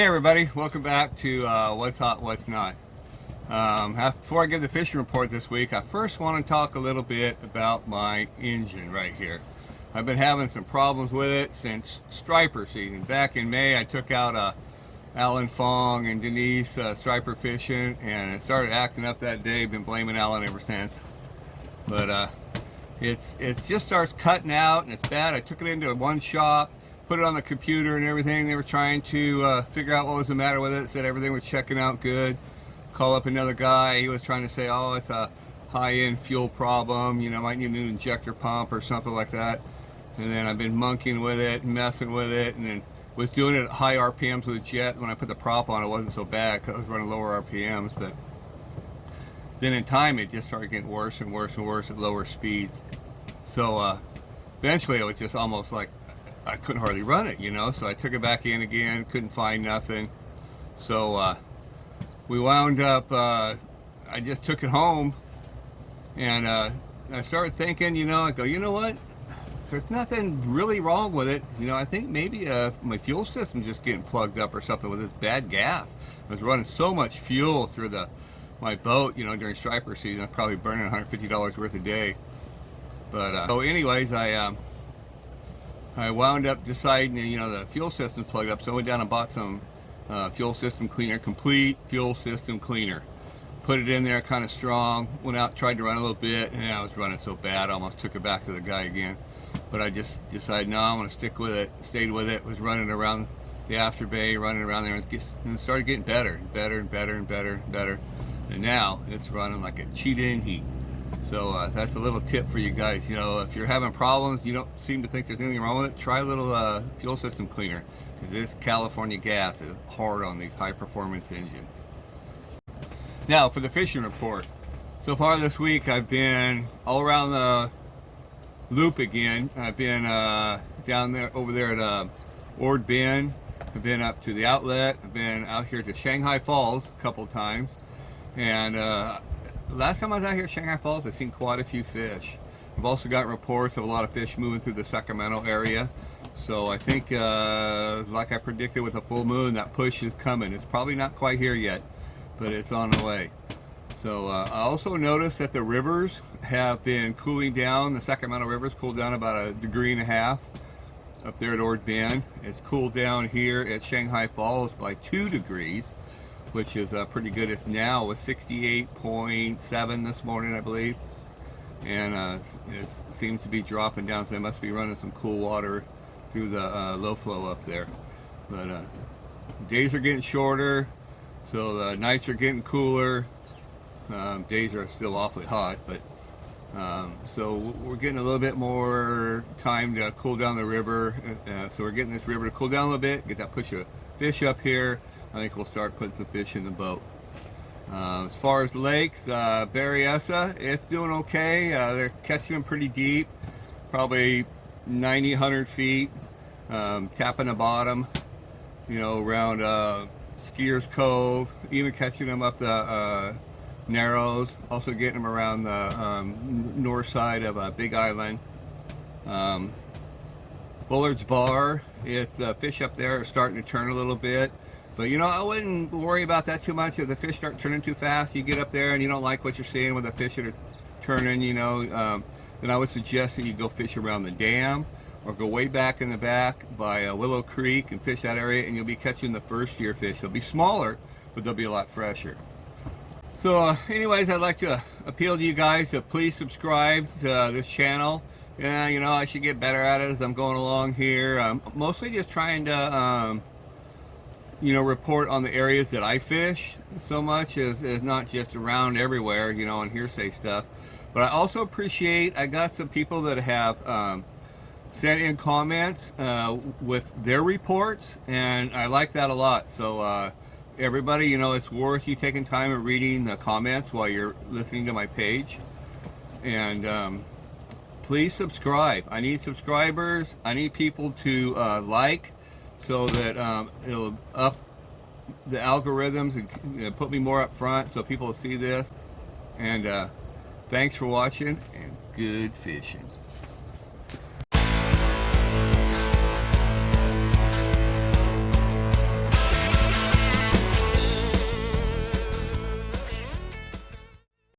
Hey everybody, welcome back to What's Hot, What's Not. Before I give the fishing report this week, I first want to talk a little bit about my engine right here. I've been having some problems with it since striper season. Back in May, I took out Alan Fong and Denise striper fishing, and it started acting up that day. Been blaming Alan ever since. But it just starts cutting out, and it's bad. I took it into one shop, put it on the computer and everything. They were trying to figure out what was the matter with it. Said everything was checking out good. Call up another guy. He was trying to say, oh, it's a high-end fuel problem. You know, might need a new injector pump or something like that. And then I've been monkeying with it, messing with it, and then was doing it at high RPMs with a jet. When I put the prop on, it wasn't so bad because I was running lower RPMs. But then in time, it just started getting worse and worse and worse at lower speeds. So eventually, it was just almost like I couldn't hardly run it, you know. So I took it back in again, couldn't find nothing. So we wound up, I just took it home, and I started thinking, you know, I go, you know what? There's nothing really wrong with it. You know, I think maybe my fuel system just getting plugged up or something with this bad gas. I was running so much fuel through my boat, you know, during striper season. I'm probably burning $150 worth a day. But so anyways, I wound up deciding, you know, the fuel system's plugged up, so I went down and bought some fuel system cleaner, complete fuel system cleaner. Put it in there kind of strong, went out, tried to run a little bit, and I was running so bad, I almost took it back to the guy again. But I just decided, no, I'm going to stick with it, stayed with it, was running around the after bay, running around there, and it started getting better, and better, and better, and better, and better. And now it's running like a cheetah in heat. So that's a little tip for you guys. You know, if you're having problems, you don't seem to think there's anything wrong with it, try a little fuel system cleaner. This California gas is hard on these high performance engines. Now for the fishing report. So far this week I've been all around the loop again. I've been down there, over there at Ord Bend. I've been up to the outlet. I've been out here to Shanghai Falls a couple times. And last time I was out here at Shanghai Falls, I've seen quite a few fish. I've also got reports of a lot of fish moving through the Sacramento area. So I think, like I predicted with a full moon, that push is coming. It's probably not quite here yet, but it's on the way. So I also noticed that the rivers have been cooling down. The Sacramento River's cooled down about 1.5 degrees up there at Ord Bend. It's cooled down here at Shanghai Falls by 2 degrees, which is pretty good. It's now was 68.7 this morning, I believe. And it seems to be dropping down, so they must be running some cool water through the low flow up there. But days are getting shorter, so the nights are getting cooler. Days are still awfully hot, but so we're getting a little bit more time to cool down the river. So we're getting this river to cool down a little bit, get that push of fish up here. I think we'll start putting some fish in the boat. As far as the lakes, Berryessa, it's doing okay. They're catching them pretty deep, probably 90, 100 feet, tapping the bottom, you know, around Skiers Cove, even catching them up the Narrows, also getting them around the north side of Big Island. Bullards Bar, the fish up there are starting to turn a little bit. But, you know, I wouldn't worry about that too much. If the fish start turning too fast, you get up there and you don't like what you're seeing with the fish that are turning, you know, then I would suggest that you go fish around the dam or go way back in the back by Willow Creek and fish that area, and you'll be catching the first year fish. They'll be smaller, but they'll be a lot fresher. So anyways, I'd like to appeal to you guys to please subscribe to this channel. Yeah, you know, I should get better at it as I'm going along here. I'm mostly just trying to you know, report on the areas that I fish so much as not just around everywhere, you know, on hearsay stuff. But I also appreciate, I got some people that have sent in comments with their reports, and I like that a lot. So everybody, you know, it's worth you taking time and reading the comments while you're listening to my page. And please subscribe. I need subscribers. I need people to like, so that it'll up the algorithms and, you know, put me more up front so people will see this. And thanks for watching, and good fishing.